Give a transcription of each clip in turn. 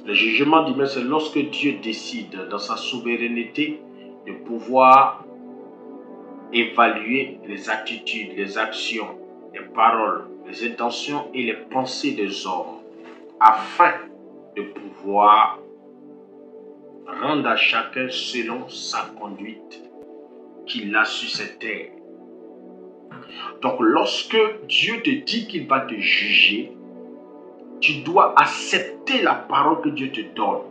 Le jugement divin, c'est lorsque Dieu décide dans sa souveraineté de pouvoir évaluer les attitudes, les actions, les paroles, les intentions et les pensées des hommes afin de pouvoir rendre à chacun selon sa conduite qu'il a sur cette terre. Donc lorsque Dieu te dit qu'il va te juger, tu dois accepter la parole que Dieu te donne,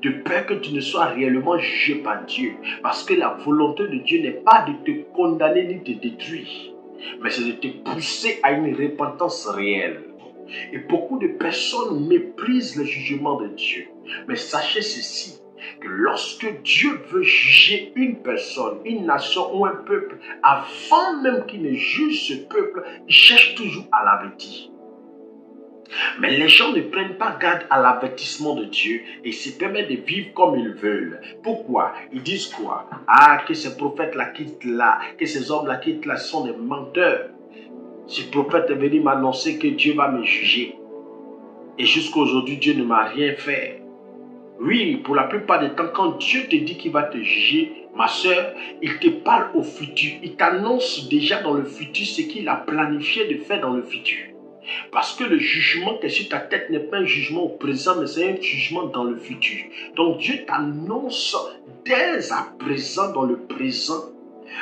de peur que tu ne sois réellement jugé par Dieu. Parce que la volonté de Dieu n'est pas de te condamner ni de te détruire, mais c'est de te pousser à une repentance réelle. Et beaucoup de personnes méprisent le jugement de Dieu. Mais sachez ceci, que lorsque Dieu veut juger une personne, une nation ou un peuple, avant même qu'il ne juge ce peuple, il cherche toujours à l'avertir. Mais les gens ne prennent pas garde à l'avertissement de Dieu et se permettent de vivre comme ils veulent. Pourquoi? Ils disent quoi? Ah, que ces prophètes-là quittent là, que ces hommes-là quittent là sont des menteurs. Ce prophète est venu m'annoncer que Dieu va me juger. Et jusqu'à aujourd'hui, Dieu ne m'a rien fait. Oui, pour la plupart du temps, quand Dieu te dit qu'il va te juger, ma soeur, il te parle au futur. Il t'annonce déjà dans le futur ce qu'il a planifié de faire dans le futur. Parce que le jugement qui est sur ta tête n'est pas un jugement au présent, mais c'est un jugement dans le futur. Donc Dieu t'annonce dès à présent, dans le présent,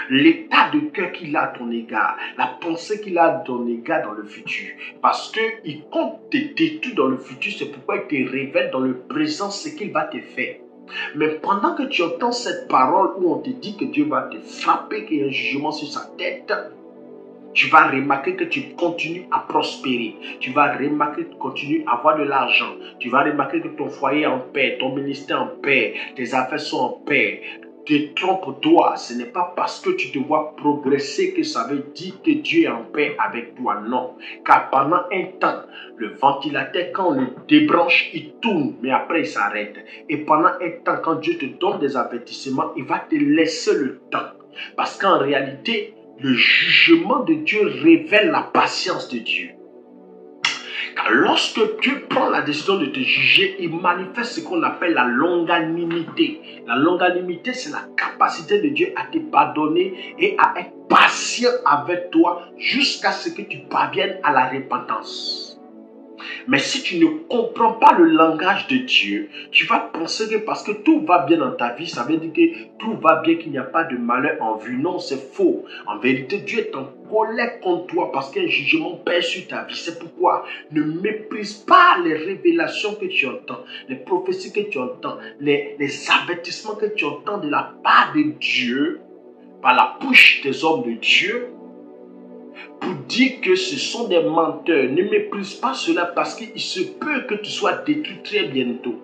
l'état de cœur qu'il a à ton égard, la pensée qu'il a à ton égard dans le futur. Parce qu'il compte te détruire dans le futur, c'est pourquoi il te révèle dans le présent ce qu'il va te faire. Mais pendant que tu entends cette parole où on te dit que Dieu va te frapper, qu'il y a un jugement sur sa tête, tu vas remarquer que tu continues à prospérer. Tu vas remarquer que tu continues à avoir de l'argent. Tu vas remarquer que ton foyer est en paix, ton ministère en paix, tes affaires sont en paix. Détrompe-toi, ce n'est pas parce que tu te vois progresser que ça veut dire que Dieu est en paix avec toi, non. Car pendant un temps, le ventilateur, quand on le débranche, il tourne, mais après il s'arrête. Et pendant un temps, quand Dieu te donne des avertissements, il va te laisser le temps. Parce qu'en réalité, le jugement de Dieu révèle la patience de Dieu. Car lorsque Dieu prend la décision de te juger, il manifeste ce qu'on appelle la longanimité. La longanimité, c'est la capacité de Dieu à te pardonner et à être patient avec toi jusqu'à ce que tu parviennes à la repentance. Mais si tu ne comprends pas le langage de Dieu, tu vas penser que parce que tout va bien dans ta vie, ça veut dire que tout va bien, qu'il n'y a pas de malheur en vue. Non, c'est faux. En vérité, Dieu est en colère contre toi parce qu'un jugement pèse sur ta vie. C'est pourquoi ne méprise pas les révélations que tu entends, les prophéties que tu entends, les avertissements que tu entends de la part de Dieu, par la bouche des hommes de Dieu, pour dire que ce sont des menteurs. Ne méprise pas cela parce qu'il se peut que tu sois détruit très bientôt.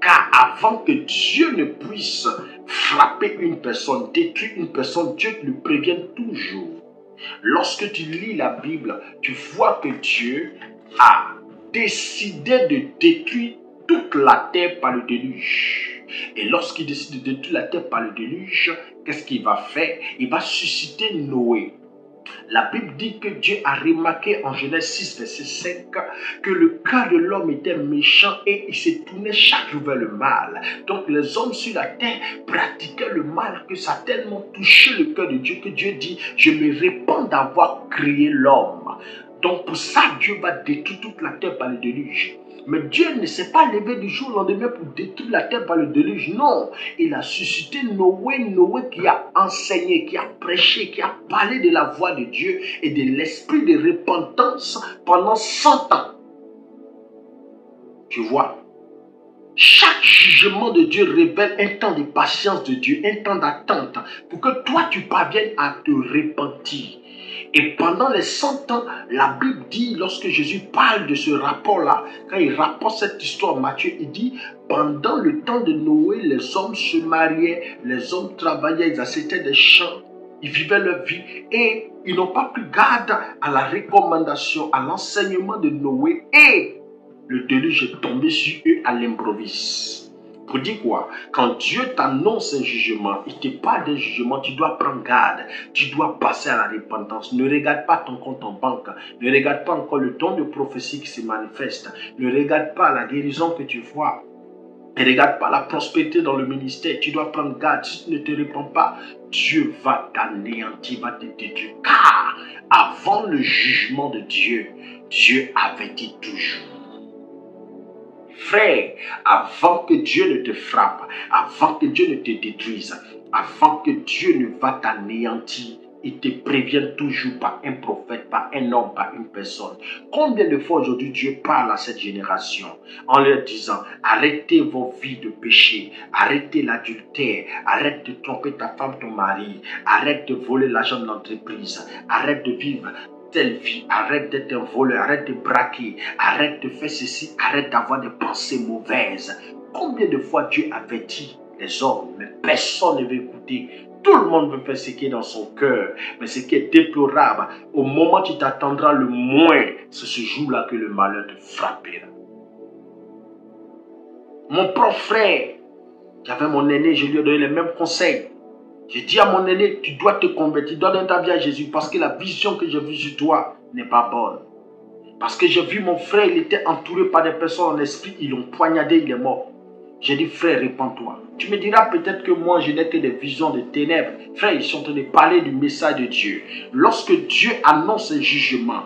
Car avant que Dieu ne puisse frapper une personne, détruire une personne, Dieu le prévient toujours. Lorsque tu lis la Bible, tu vois que Dieu a décidé de détruire toute la terre par le déluge. Et lorsqu'il décide de détruire la terre par le déluge, qu'est-ce qu'il va faire? Il va susciter Noé. La Bible dit que Dieu a remarqué en Genèse 6, verset 5, que le cœur de l'homme était méchant et il se tournait chaque jour vers le mal. Donc les hommes sur la terre pratiquaient le mal, que ça a tellement touché le cœur de Dieu que Dieu dit, je me répands d'avoir créé l'homme. Donc pour ça, Dieu va détruire toute la terre par le déluge. Mais Dieu ne s'est pas levé du jour au lendemain pour détruire la terre par le déluge. Non, il a suscité Noé qui a enseigné, qui a prêché, qui a parlé de la voix de Dieu et de l'esprit de repentance pendant 100 ans. Tu vois, chaque jugement de Dieu révèle un temps de patience de Dieu, un temps d'attente pour que toi tu parviennes à te repentir. Et pendant les 100 ans, la Bible dit, lorsque Jésus parle de ce rapport-là, quand il rapporte cette histoire, Matthieu, il dit, pendant le temps de Noé, les hommes se mariaient, les hommes travaillaient, ils achetaient des champs, ils vivaient leur vie et ils n'ont pas pris garde à la recommandation, à l'enseignement de Noé et le déluge est tombé sur eux à l'improviste. Pour dire quoi? Quand Dieu t'annonce un jugement, il te parle d'un jugement, tu dois prendre garde. Tu dois passer à la repentance. Ne regarde pas ton compte en banque. Ne regarde pas encore le don de prophétie qui se manifeste. Ne regarde pas la guérison que tu vois. Ne regarde pas la prospérité dans le ministère. Tu dois prendre garde. Si tu ne te répands pas, Dieu va t'anéantir, va te détruire. Car avant le jugement de Dieu, Dieu avertit toujours. Frère, avant que Dieu ne te frappe, avant que Dieu ne te détruise, avant que Dieu ne va t'anéantir, il te prévient toujours par un prophète, par un homme, par une personne. Combien de fois aujourd'hui Dieu parle à cette génération en leur disant, arrêtez vos vies de péché, arrêtez l'adultère, arrête de tromper ta femme, ton mari, arrête de voler l'argent de l'entreprise, arrête de vivre telle vie, arrête d'être un voleur, arrête de braquer, arrête de faire ceci, arrête d'avoir des pensées mauvaises. Combien de fois Dieu avertit les hommes, mais personne ne veut écouter. Tout le monde veut faire ce qui est dans son cœur, mais ce qui est déplorable, au moment où tu t'attendras le moins, c'est ce jour-là que le malheur te frappera. Mon propre frère, j'avais mon aîné, je lui ai donné les mêmes conseils. J'ai dit à mon aîné, tu dois te convertir, tu dois donner ta vie à Jésus parce que la vision que j'ai vue sur toi n'est pas bonne. Parce que j'ai vu mon frère, il était entouré par des personnes en esprit, ils l'ont poignardé, il est mort. J'ai dit, frère, répands-toi. Tu me diras peut-être que moi, je n'ai que des visions de ténèbres. Frère, ils sont en train de parler du message de Dieu. Lorsque Dieu annonce un jugement,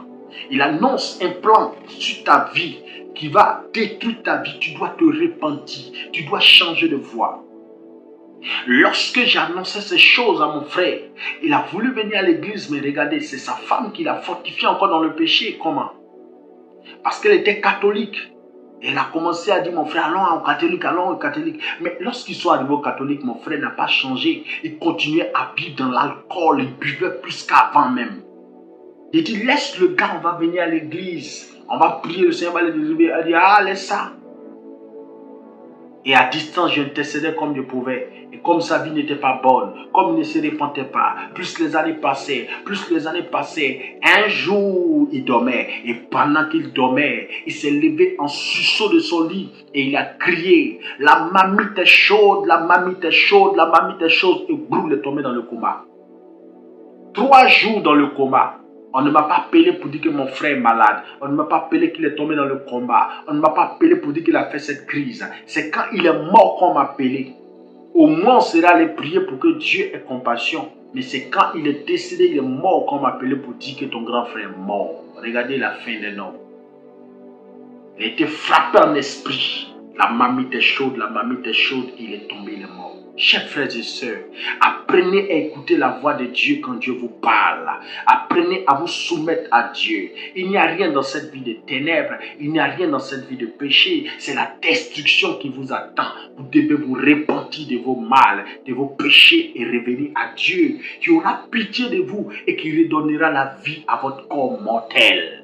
il annonce un plan sur ta vie qui va détruire ta vie, tu dois te repentir, tu dois changer de voie. Lorsque j'annonçais ces choses à mon frère, il a voulu venir à l'église, mais regardez, c'est sa femme qui l'a fortifié encore dans le péché. Comment? Parce qu'elle était catholique. Elle a commencé à dire, mon frère, allons au catholique, allons au catholique. Mais lorsqu'ils sont arrivés au catholique, mon frère n'a pas changé. Il continuait à vivre dans l'alcool, il buvait plus qu'avant même. Il dit, laisse le gars, on va venir à l'église. On va prier, le Seigneur va le délivrer. Elle dit, ah, laisse ça. Et à distance, j'intercédais comme je pouvais. Et comme sa vie n'était pas bonne, comme il ne se repentait pas, plus les années passaient, un jour, il dormait. Et pendant qu'il dormait, il s'est levé en sursaut de son lit et il a crié, la mamite est chaude, la mamite est chaude, la mamite est chaude. Et boum, il est tombé dans le coma. 3 jours dans le coma. On ne m'a pas appelé pour dire que mon frère est malade. On ne m'a pas appelé qu'il est tombé dans le combat. On ne m'a pas appelé pour dire qu'il a fait cette crise. C'est quand il est mort qu'on m'a appelé. Au moins, on sera allé prier pour que Dieu ait compassion. Mais c'est quand il est décédé, il est mort qu'on m'a appelé pour dire que ton grand frère est mort. Regardez la fin d'un homme. Il a été frappé en esprit. La mamite est chaude, il est tombé, il est mort. Chers frères et sœurs, apprenez à écouter la voix de Dieu quand Dieu vous parle. Apprenez à vous soumettre à Dieu. Il n'y a rien dans cette vie de ténèbres, il n'y a rien dans cette vie de péché. C'est la destruction qui vous attend. Vous devez vous repentir de vos mal, de vos péchés et revenir à Dieu qui aura pitié de vous et qui redonnera la vie à votre corps mortel.